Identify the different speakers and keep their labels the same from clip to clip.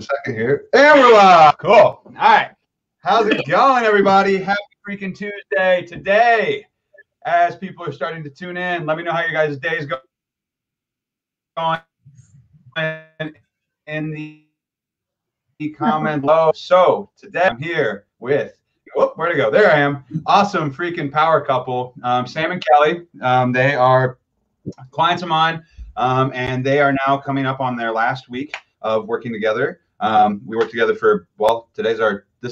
Speaker 1: second here. And we're live. Cool. All right. How's it going, everybody? Happy freaking Tuesday. Today, as people are starting to tune in, let me know how your guys' day is going in the comment below. So today I'm here with, where'd it go? There I am. Awesome freaking power couple, Sam and Kelly. They are clients of mine, and they are now coming up on their last week of working together. We worked together for, well, this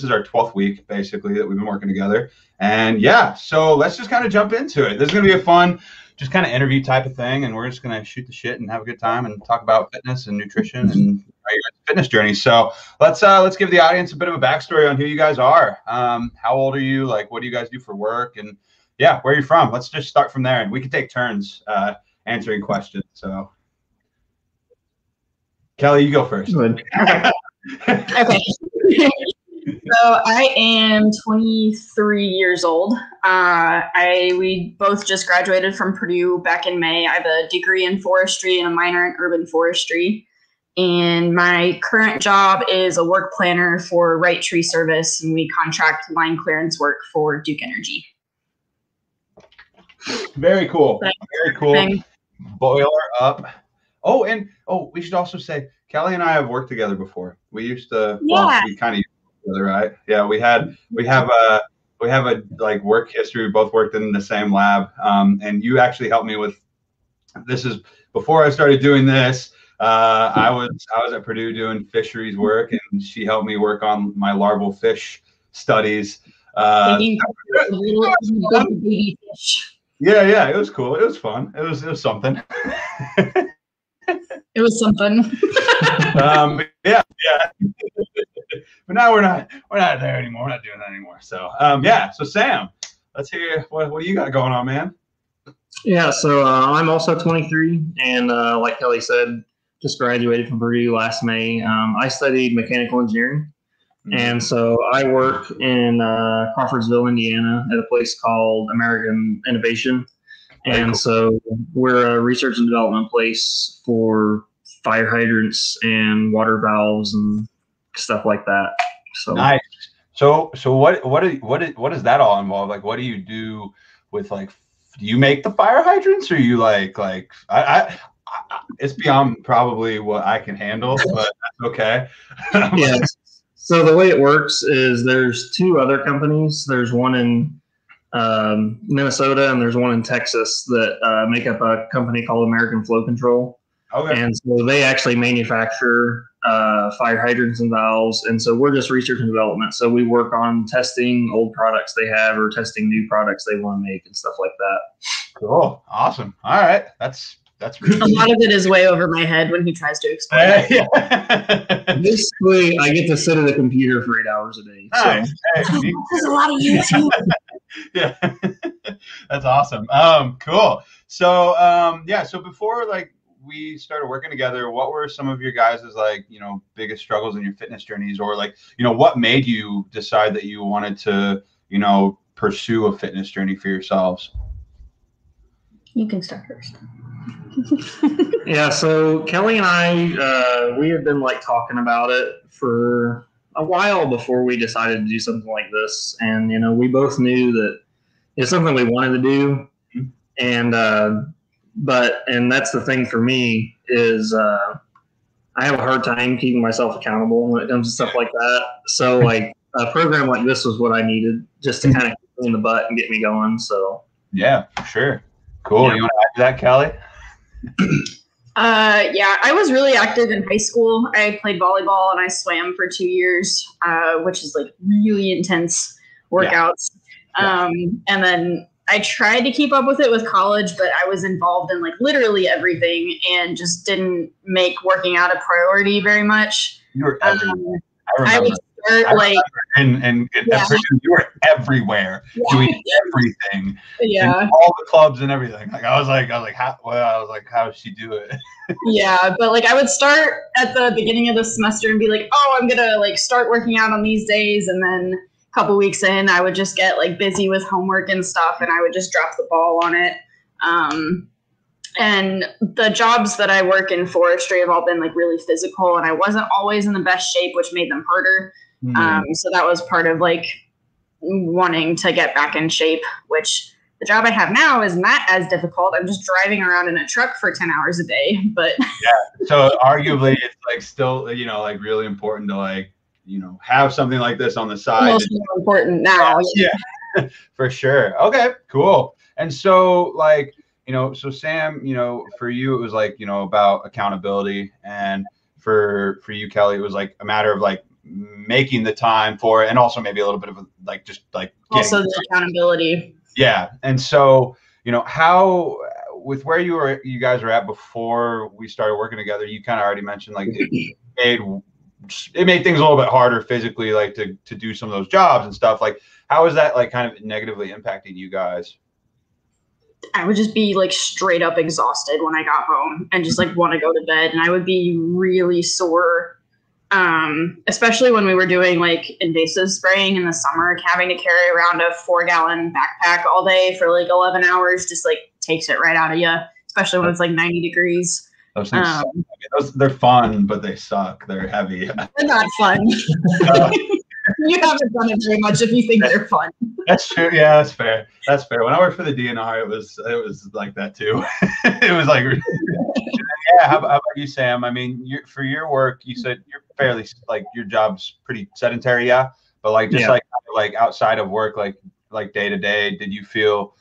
Speaker 1: is our 12th week basically that we've been working together. And yeah, so let's just kind of jump into it. This is going to be a fun, just kind of interview type of thing. And we're just going to shoot the shit and have a good time and talk about fitness and nutrition and your fitness journey. So let's give the audience a bit of a backstory on who you guys are. How old are you? Like, what do you guys do for work? And yeah, where are you from? Let's just start from there and we can take turns answering questions. So Kelly, you go first.
Speaker 2: Okay. So I am 23 years old. We both just graduated from Purdue back in May. I have a degree in forestry and a minor in urban forestry. And my current job is a work planner for Right Tree Service, and we contract line clearance work for Duke Energy.
Speaker 1: Very cool. Very cool. Boiler up. Oh, and we should also say Kelly and I have worked together before. We used to, we kind of used to work together, right? Yeah, we have a like work history. We both worked in the same lab. And you actually helped me with, this is before I started doing this. I was at Purdue doing fisheries work, and she helped me work on my larval fish studies. Yeah, it was cool. It was fun. It was something.
Speaker 2: It was something.
Speaker 1: Yeah. But now we're not there anymore. We're not doing that anymore. So yeah. So Sam, let's hear what do you got going on, man?
Speaker 3: Yeah. So I'm also 23, and like Kelly said, just graduated from Purdue last May. I studied mechanical engineering, and so I work in Crawfordsville, Indiana, at a place called American Innovation. And so we're a research and development place for fire hydrants and water valves and stuff like that. So
Speaker 1: nice. So what does that all involve? Like, what do you do with, like, do you make the fire hydrants, or you like I it's beyond probably what I can handle, but that's okay.
Speaker 3: Yeah. So the way it works is there's two other companies. There's one in Minnesota, and there's one in Texas that make up a company called American Flow Control. Okay. And so they actually manufacture fire hydrants and valves, and so we're just research and development. So we work on testing old products they have or testing new products they want to make and stuff like that.
Speaker 1: Cool. Awesome. All right. That's really
Speaker 2: a lot of it is way over my head when he tries to explain it.
Speaker 3: Yeah. Basically, I get to sit at a computer for 8 hours a day. So.
Speaker 1: Nice. Hey,
Speaker 2: there's a lot of YouTube.
Speaker 1: Yeah, that's awesome. Cool. So so before, like, we started working together, what were some of your guys' like, biggest struggles in your fitness journeys, or like, what made you decide that you wanted to, pursue a fitness journey for yourselves?
Speaker 2: You can start first.
Speaker 3: Yeah, so Kelly and I, we had been like talking about it for a while before we decided to do something like this. And, we both knew that it's something we wanted to do. And, and that's the thing for me is, I have a hard time keeping myself accountable when it comes to stuff like that. So like a program like this was what I needed just to kind of kick me in the butt and get me going. So
Speaker 1: yeah, for sure. Cool. Yeah. You want to add to that, Kelly?
Speaker 2: Yeah, I was really active in high school. I played volleyball and I swam for 2 years, which is like really intense workouts. Yeah. And then I tried to keep up with it with college, but I was involved in like literally everything and just didn't make working out a priority very much.
Speaker 1: You were everywhere. I remember. And you were everywhere doing everything.
Speaker 2: Yeah,
Speaker 1: all the clubs and everything. Like I was like, how does she do it?
Speaker 2: Yeah, but like I would start at the beginning of the semester and be like, oh, I'm gonna like start working out on these days, and then a couple weeks in, I would just get like busy with homework and stuff, and I would just drop the ball on it. And the jobs that I work in forestry have all been like really physical, and I wasn't always in the best shape, which made them harder. So that was part of like wanting to get back in shape, which the job I have now is not as difficult. I'm just driving around in a truck for 10 hours a day, but
Speaker 1: yeah. So arguably it's like still, you know, like really important to like, you know, have something like this on the side.
Speaker 2: Most more important now.
Speaker 1: Yeah, for sure. Okay, cool. And so like, you know, so Sam, you know, for you, it was like, you know, about accountability, and for you, Kellee, it was like a matter of like making the time for it, and also maybe a little bit of like just like
Speaker 2: also the accountability.
Speaker 1: Yeah. And so, you know, how with where you guys were at before we started working together, you kind of already mentioned like it made things a little bit harder physically, like to do some of those jobs and stuff. Like, how is that like kind of negatively impacting you guys?
Speaker 2: I would just be like straight up exhausted when I got home and just like want to go to bed. And I would be really sore, especially when we were doing like invasive spraying in the summer. Having to carry around a 4-gallon backpack all day for like 11 hours just like takes it right out of you, especially when it's like 90 degrees.
Speaker 1: Those things suck. I mean, they're fun, but they suck. They're heavy.
Speaker 2: They're not fun. You haven't done it very much if you think they're fun.
Speaker 1: That's true. Yeah, that's fair. That's fair. When I worked for the DNR, it was like that too. It was like, yeah. How about you, Sam? I mean, for your work, you said you're fairly like your job's pretty sedentary, yeah. But like just like outside of work, like day to day, did you feel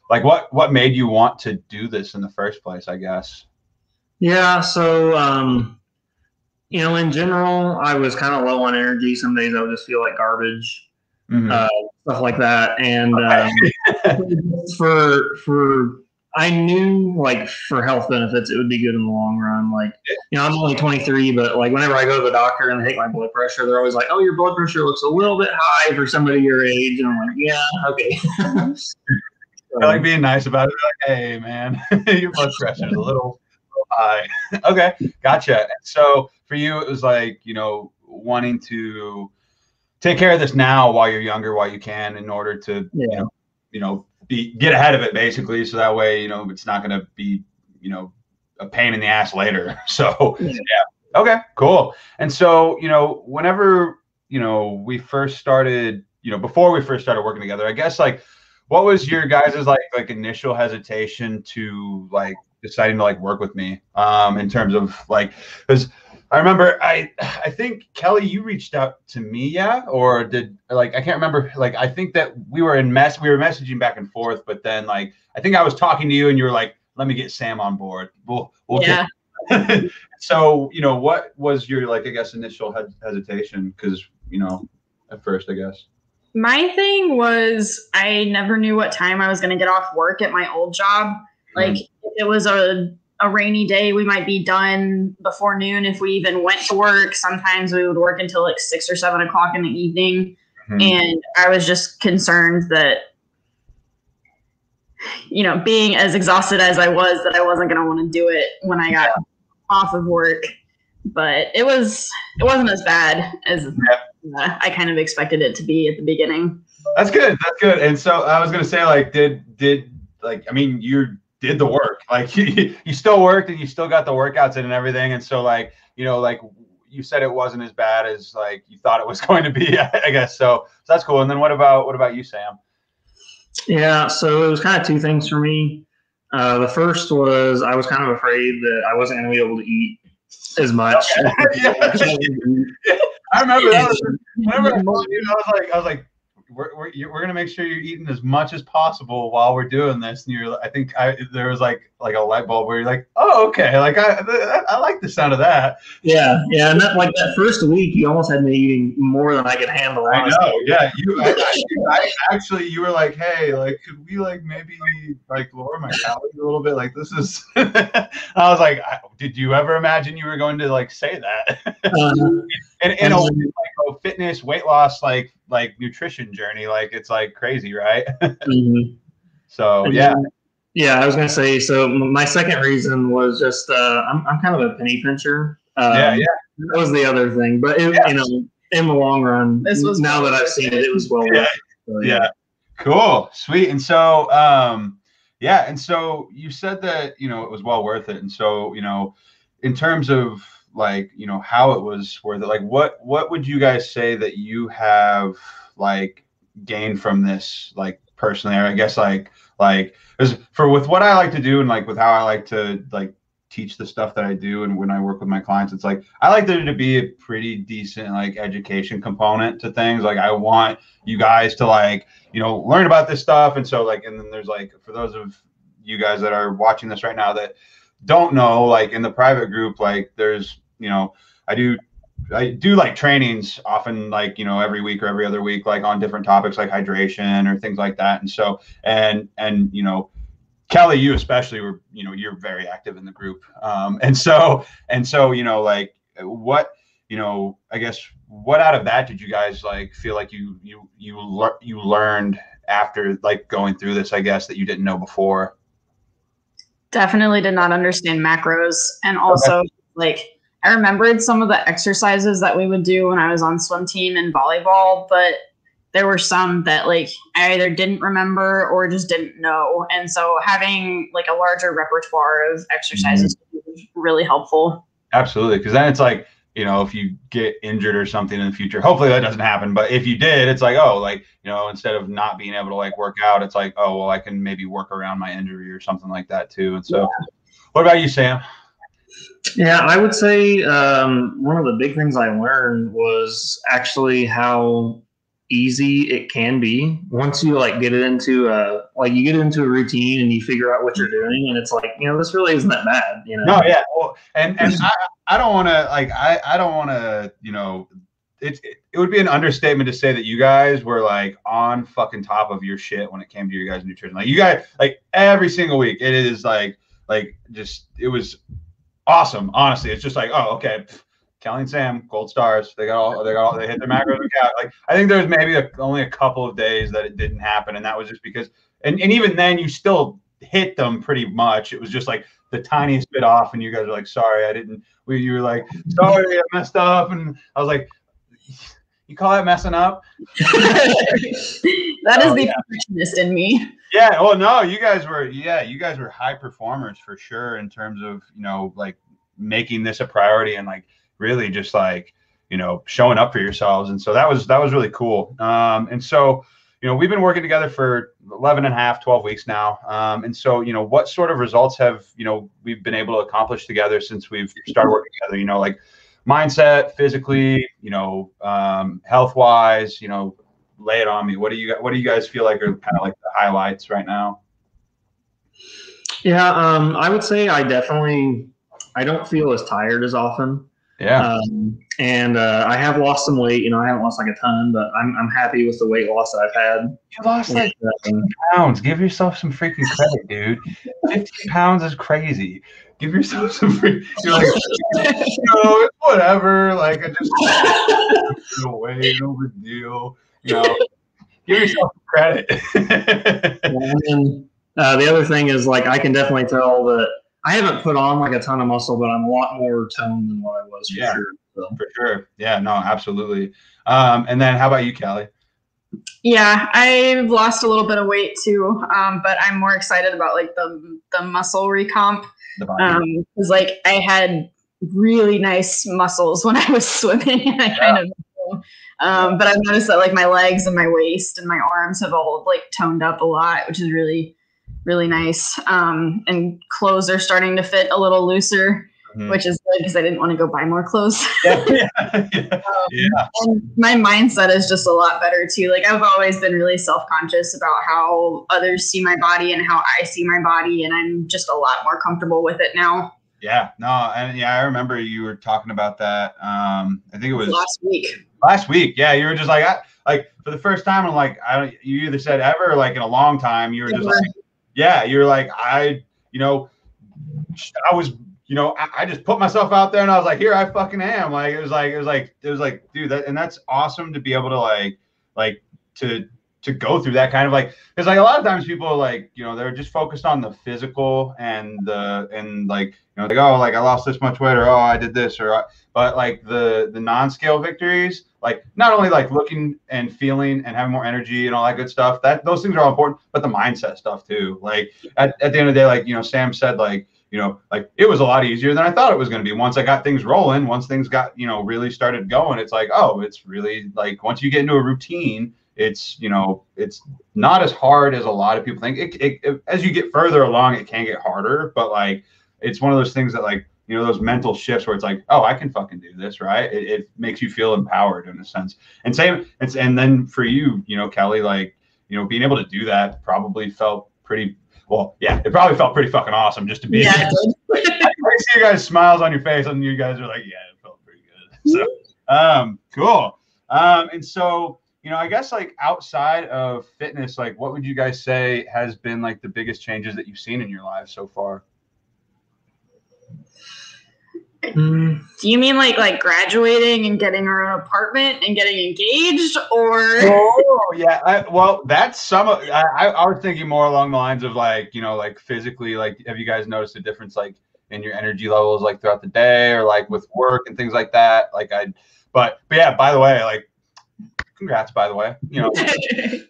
Speaker 1: like what made you want to do this in the first place? I guess.
Speaker 3: Yeah. So you know, in general, I was kind of low on energy. Some days I would just feel like garbage, stuff like that. And I knew like for health benefits, it would be good in the long run. Like, you know, I'm only 23, but like whenever I go to the doctor and they take my blood pressure, they're always like, "Oh, your blood pressure looks a little bit high for somebody your age." And I'm like, "Yeah, okay."
Speaker 1: I like being nice about it. Like, hey, man, your blood pressure is a little high. Okay, gotcha. So for you, it was like, you know, wanting to take care of this now while you're younger, while you can, in order to, you know, get ahead of it basically. So that way, you know, it's not going to be, you know, a pain in the ass later. So yeah. Okay, cool. And so, you know, whenever, you know, we first started, you know, before we first started working together, I guess like, what was your guys' like initial hesitation to like deciding to like work with me in terms of like, because I remember I think Kellee, you reached out to me, yeah, or did like I can't remember, like I think that we were messaging back and forth, but then like I think I was talking to you and you were like, let me get Sam on board. We'll
Speaker 2: yeah.
Speaker 1: So, you know, what was your like I guess initial hesitation? Because, you know, at first I guess
Speaker 2: my thing was I never knew what time I was going to get off work at my old job. Like if it was a rainy day, we might be done before noon if we even went to work. Sometimes we would work until like 6 or 7 o'clock in the evening. And I was just concerned that, you know, being as exhausted as I was, that I wasn't going to want to do it when I got off of work. But it wasn't as bad as I kind of expected it to be at the beginning.
Speaker 1: That's good. That's good. And so I was going to say, like, did like, I mean, you did the work, like you still worked and you still got the workouts in and everything. And so like, you know, like you said, it wasn't as bad as like you thought it was going to be, I guess. So that's cool. And then what about you, Sam?
Speaker 3: Yeah. So it was kind of two things for me. The first was I was kind of afraid that I wasn't going to be able to eat as much.
Speaker 1: Okay. I remember that. Whenever I told you, I was like, we're going to make sure you're eating as much as possible while we're doing this. And I think there was like a light bulb where you're like, oh, okay. Like I like the sound of that.
Speaker 3: Yeah. Yeah. And that, like that first week, you almost had me eating more than I could handle.
Speaker 1: Honestly. I know. Yeah. I actually, you were like, hey, like, could we like maybe like lower my calories a little bit? Like this is, I was like, did you ever imagine you were going to like say that? And like fitness, weight loss, like nutrition journey, like it's like crazy, right? So yeah.
Speaker 3: Yeah, I was gonna say. So my second reason was just I'm kind of a penny pincher.
Speaker 1: Yeah.
Speaker 3: That was the other thing, but you know, in the long run, now that I've seen it, it was well worth it. So,
Speaker 1: yeah. Cool, sweet. And so Yeah, and so you said that, it was well worth it. And so, in terms of like, how it was worth it, like what would you guys say that you have like gained from this, like personally, or I guess like because for with what I like to do and like with how I like to like teach the stuff that I do and when I work with my clients, it's like I like there to be a pretty decent like education component to things. Like I want you guys to like, learn about this stuff. And so like, and then there's like, for those of you guys that are watching this right now that don't know, like in the private group, like there's, I do like trainings often, like, every week or every other week, like on different topics like hydration or things like that. And so, and Kellee, you especially were, you're very active in the group. And so, like what, I guess what out of that did you guys like feel like you learned after like going through this, I guess, that you didn't know before?
Speaker 2: Definitely did not understand macros. And also like I remembered some of the exercises that we would do when I was on swim team and volleyball, but there were some that like I either didn't remember or just didn't know. And so having like a larger repertoire of exercises was really helpful.
Speaker 1: Absolutely. Because then it's like, if you get injured or something in the future, hopefully that doesn't happen. But if you did, it's like, oh, like, instead of not being able to like work out, it's like, oh, well, I can maybe work around my injury or something like that too. And so What about you, Sam?
Speaker 3: Yeah, I would say one of the big things I learned was actually how easy it can be once you like get it into you get into a routine and you figure out what you're doing, and it's like, this really isn't that bad,
Speaker 1: No, yeah, well, and I don't want to like I don't want to it would be an understatement to say that you guys were like on fucking top of your shit when it came to your guys' nutrition. Like you guys, like every single week, it is like just it was awesome. Honestly, it's just like, oh, okay. Kellee and Sam, gold stars. They hit their macros and count. Like I think there was maybe only a couple of days that it didn't happen, and that was just because. And even then, you still hit them pretty much. It was just like the tiniest bit off, and you guys were like, "Sorry, I didn't." You were like, "Sorry, I messed up," and I was like, "You call that messing up?"
Speaker 2: That is the perfectionist in me.
Speaker 1: Yeah. Well, no, you guys were high performers for sure in terms of like making this a priority and like really just like showing up for yourselves. And so that was really cool. And so we've been working together for 11 and a half, 12 weeks now. And so what sort of results have we've been able to accomplish together since we've started working together? Like mindset, physically, health wise, lay it on me. What do you guys feel like are kind of like the highlights right now?
Speaker 3: Yeah, I would say I don't feel as tired as often.
Speaker 1: Yeah.
Speaker 3: And I have lost some weight. I haven't lost like a ton, but I'm happy with the weight loss that I've had.
Speaker 1: You lost like 15 pounds. Give yourself some freaking credit, dude. 15 pounds is crazy. Give yourself some free. You're like, whatever. Like I just no way, no big deal. Give yourself credit.
Speaker 3: And the other thing is like I can definitely tell that I haven't put on like a ton of muscle, but I'm a lot more toned than what I was for sure. So.
Speaker 1: For sure. Yeah, no, absolutely. And then how about you, Kellee?
Speaker 2: Yeah, I've lost a little bit of weight too, but I'm more excited about like the muscle recomp. Because like I had really nice muscles when I was swimming, and I kind of but I've noticed that like my legs and my waist and my arms have all like toned up a lot, which is really, really nice. And clothes are starting to fit a little looser, which is good because I didn't want to go buy more clothes.
Speaker 1: Yeah.
Speaker 2: And my mindset is just a lot better too. Like I've always been really self-conscious about how others see my body and how I see my body, and I'm just a lot more comfortable with it now.
Speaker 1: Yeah, no, and I remember you were talking about that. I think it was
Speaker 2: last week.
Speaker 1: Last week, yeah, you were just like, for the first time, I'm like, you either said ever, or like in a long time, you were just like, yeah, you're like, I was, I just put myself out there, and I was like, here I fucking am. Like it was like, dude, and that's awesome to be able to like to to go through that kind of like, because like a lot of times people are like, you know, they're just focused on the physical and like, you know, like, oh, like I lost this much weight, or oh, I did this, or but like the non-scale victories, like not only like looking and feeling and having more energy and all that good stuff, that those things are all important, but the mindset stuff too. Like at the end of the day, like, you know, Sam said, like, you know, like it was a lot easier than I thought it was going to be. Once I got things rolling, once things got, you know, really started going, it's like, oh, it's really like once you get into a routine, it's, you know, it's not as hard as a lot of people think. As you get further along, it can get harder, but like it's one of those things that like, you know, those mental shifts where it's like, oh, I can fucking do this, right? It makes you feel empowered in a sense. And and then for you, you know, Kellee, like, you know, being able to do that probably felt pretty. Well, yeah, it probably felt pretty fucking awesome just to be. Yeah. Like, I see you guys smiles on your face, and you guys are like, yeah, it felt pretty good. So, cool. And so, you know, I guess like outside of fitness, like, what would you guys say has been like the biggest changes that you've seen in your lives so far?
Speaker 2: Do you mean like graduating and getting our own apartment and getting engaged, or?
Speaker 1: Oh yeah, well that's some of I was thinking more along the lines of like, you know, like physically, like have you guys noticed a difference like in your energy levels like throughout the day or like with work and things like that? Like but yeah, by the way, like congrats, by the way, you know,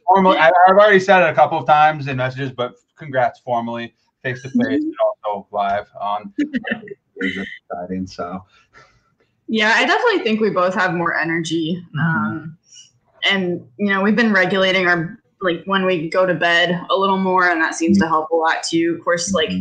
Speaker 1: formally, I've already said it a couple of times in messages, but congrats formally, face to face, and also live on. Exciting. So
Speaker 2: yeah, I definitely think we both have more energy. And you know, we've been regulating our like when we go to bed a little more, and that seems to help a lot too. Of course, like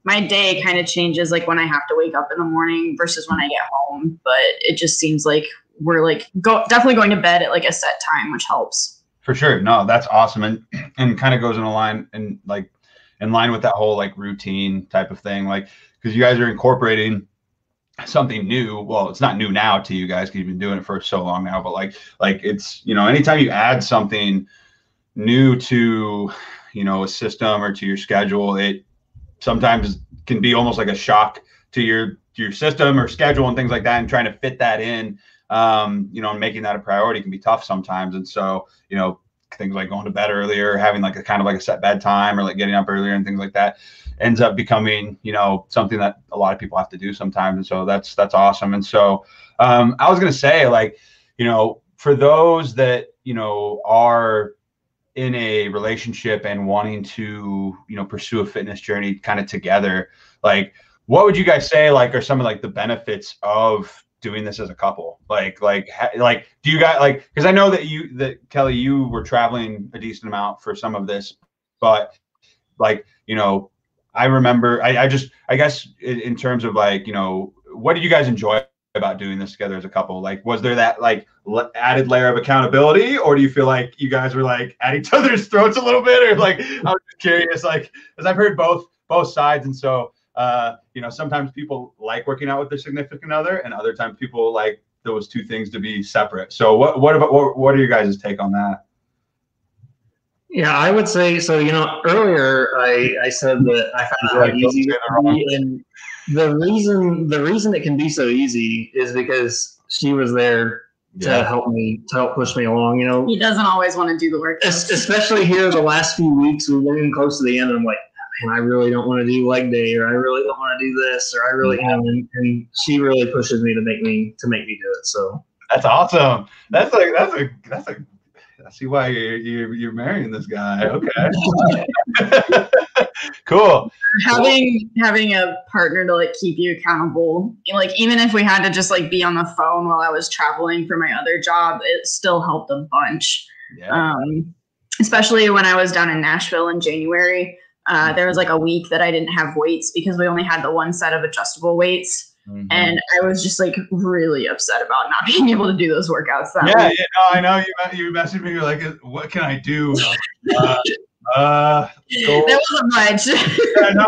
Speaker 2: my day kind of changes like when I have to wake up in the morning versus when I get home, but it just seems like we're like definitely going to bed at like a set time, which helps.
Speaker 1: For sure. No, that's awesome. And kind of goes in line and like in line with that whole like routine type of thing. Like, because you guys are incorporating something new. Well, it's not new now to you guys because you've been doing it for so long now, but like it's, you know, anytime you add something new to, you know, a system or to your schedule, it sometimes can be almost like a shock to your system or schedule and things like that, and trying to fit that in, you know, and making that a priority can be tough sometimes. And so, you know, things like going to bed earlier, having like a kind of like a set bedtime, or like getting up earlier and things like that ends up becoming, you know, something that a lot of people have to do sometimes. And so that's awesome. And so I was going to say, like, you know, for those that, you know, are in a relationship and wanting to, you know, pursue a fitness journey kind of together, like, what would you guys say, like, are some of like the benefits of doing this as a couple? Like, do you guys like, because I know that Kellee, you were traveling a decent amount for some of this, but like, you know, I remember, I guess in terms of like, you know, what did you guys enjoy about doing this together as a couple? Like, was there that like added layer of accountability, or do you feel like you guys were like at each other's throats a little bit? Or like, I was just curious, like, because I've heard both sides. And so, you know, sometimes people like working out with their significant other, and other times people like those two things to be separate. So what are your guys' take on that?
Speaker 3: Yeah, I would say so. You know, earlier I said that I found it like easy to be, and the reason it can be so easy is because she was there to help push me along. You know,
Speaker 2: he doesn't always want to do the work,
Speaker 3: especially here the last few weeks. We're getting close to the end, and I'm like, man, I really don't want to do leg day, or I really don't want to do this, or I really, you know, and she really pushes me to make me do it. So
Speaker 1: that's awesome. That's a I see why you're marrying this guy. Okay. Cool.
Speaker 2: Having a partner to like keep you accountable, like even if we had to just like be on the phone while I was traveling for my other job, it still helped a bunch. Yeah. Especially when I was down in Nashville in January. There was like a week that I didn't have weights because we only had the one set of adjustable weights. Mm-hmm. And I was just like really upset about not being able to do those workouts.
Speaker 1: Yeah, you know, I know you messaged me. You're like, what can I do?
Speaker 2: That wasn't much.
Speaker 1: Yeah, no,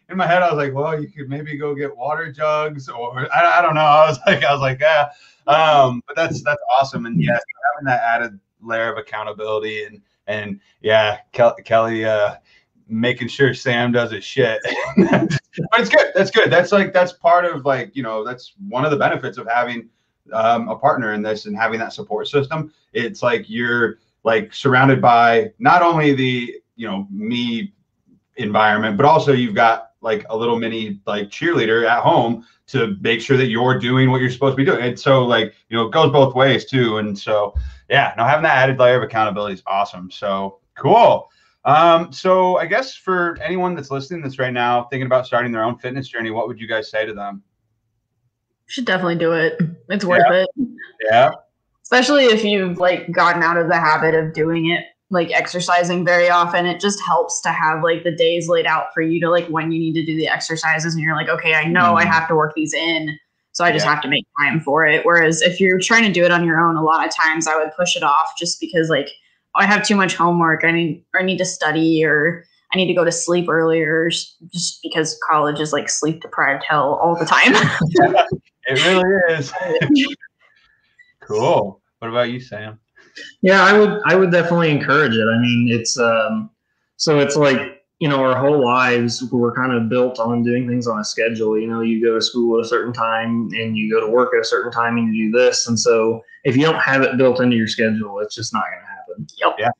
Speaker 1: in my head, I was like, well, you could maybe go get water jugs, or I don't know. I was like, yeah. But that's awesome. And yes, having that added layer of accountability and yeah, Kellee, making sure Sam does his shit. But it's good. That's good. That's part of like, you know, that's one of the benefits of having a partner in this and having that support system. It's like you're like surrounded by not only the, me environment, but also you've got like a little mini like cheerleader at home to make sure that you're doing what you're supposed to be doing. And so like, it goes both ways too. And so, yeah, no, having that added layer of accountability is awesome. So cool. So I guess for anyone that's listening to this right now, thinking about starting their own fitness journey, what would you guys say to them?
Speaker 2: You should definitely do it. It's worth it.
Speaker 1: Yeah.
Speaker 2: Especially if you've like gotten out of the habit of doing it, like exercising very often. It just helps to have like the days laid out for you to like when you need to do the exercises and you're like, okay, I know I have to work these in. So I just have to make time for it. Whereas if you're trying to do it on your own, a lot of times I would push it off just because like, I have too much homework. I need to study, or I need to go to sleep earlier, just because college is like sleep deprived hell all the time.
Speaker 1: It really is. Cool. What about you, Sam?
Speaker 3: Yeah, I would definitely encourage it. I mean, it's so it's like, our whole lives we're kind of built on doing things on a schedule. You go to school at a certain time and you go to work at a certain time and you do this. And so if you don't have it built into your schedule, it's just not going to happen.
Speaker 2: Yep.
Speaker 1: Yeah,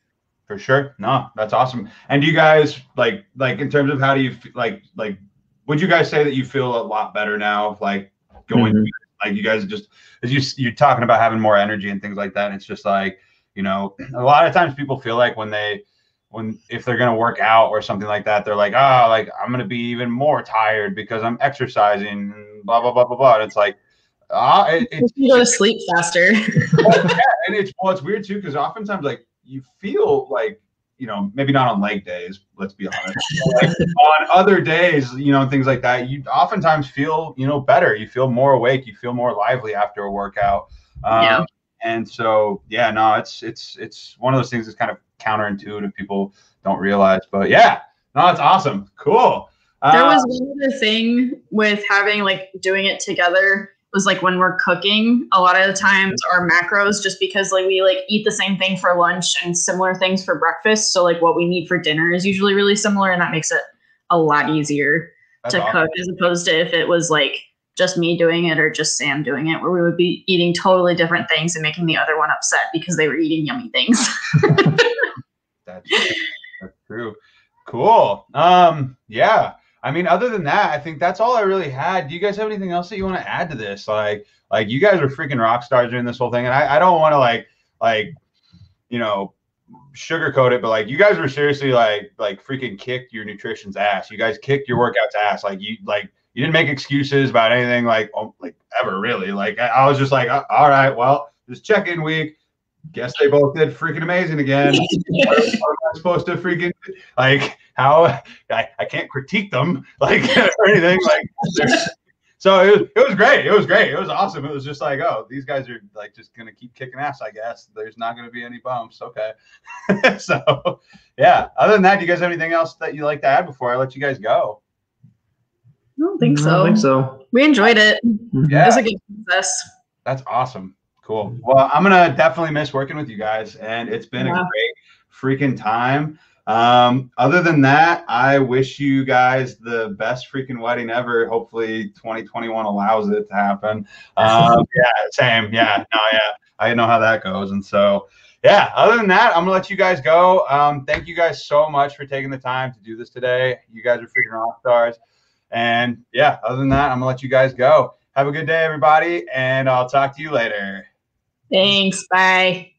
Speaker 1: for sure. No, that's awesome. And do you guys like in terms of how do you like would you guys say that you feel a lot better now, like going like you guys just as you're talking about having more energy and things like that, and it's just like, a lot of times people feel like if they're going to work out or something like that, they're like, oh, like I'm going to be even more tired because I'm exercising and blah, blah, blah, blah, blah. And it's like,
Speaker 2: you go to sleep faster.
Speaker 1: Yeah, and it's weird too, because oftentimes like you feel like, maybe not on leg days, let's be honest, like on other days, things like that, you oftentimes feel, better. You feel more awake. You feel more lively after a workout.
Speaker 2: Yeah.
Speaker 1: And so, yeah, no, it's one of those things that's kind of counterintuitive. People don't realize, but yeah, no, it's awesome. Cool.
Speaker 2: There was one other thing with having like doing it together was like when we're cooking, a lot of the times our macros, just because like we like eat the same thing for lunch and similar things for breakfast. So like what we need for dinner is usually really similar, and that makes it a lot easier to cook, as opposed to if it was like just me doing it or just Sam doing it, where we would be eating totally different things and making the other one upset because they were eating yummy things.
Speaker 1: That's true. Cool. Yeah. I mean, other than that, I think that's all I really had. Do you guys have anything else that you want to add to this? Like you guys are freaking rock stars during this whole thing. And I don't want to like, sugarcoat it, but like you guys were seriously like freaking kicked your nutrition's ass. You guys kicked your workouts ass. You didn't make excuses about anything like ever really. Like I was just like, all right, well, this check-in week, guess they both did freaking amazing again. What am I supposed to freaking like how I can't critique them like or anything like so it was great. It was great. It was awesome. It was just like, oh, these guys are like just gonna keep kicking ass, I guess. There's not gonna be any bumps. Okay. So yeah. Other than that, do you guys have anything else that you'd like to add before I let you guys go?
Speaker 2: I don't think so.
Speaker 3: I don't think so.
Speaker 2: We enjoyed it.
Speaker 1: Yeah.
Speaker 2: It was a good process.
Speaker 1: That's awesome. Cool. Well, I'm gonna definitely miss working with you guys, and it's been a great freaking time. Other than that, I wish you guys the best freaking wedding ever. Hopefully 2021 allows it to happen. Yeah, same. Yeah, no, yeah. I know how that goes. And so, yeah, other than that, I'm gonna let you guys go. Thank you guys so much for taking the time to do this today. You guys are freaking rock stars. And yeah, other than that, I'm gonna let you guys go. Have a good day, everybody, and I'll talk to you later.
Speaker 2: Thanks. Bye.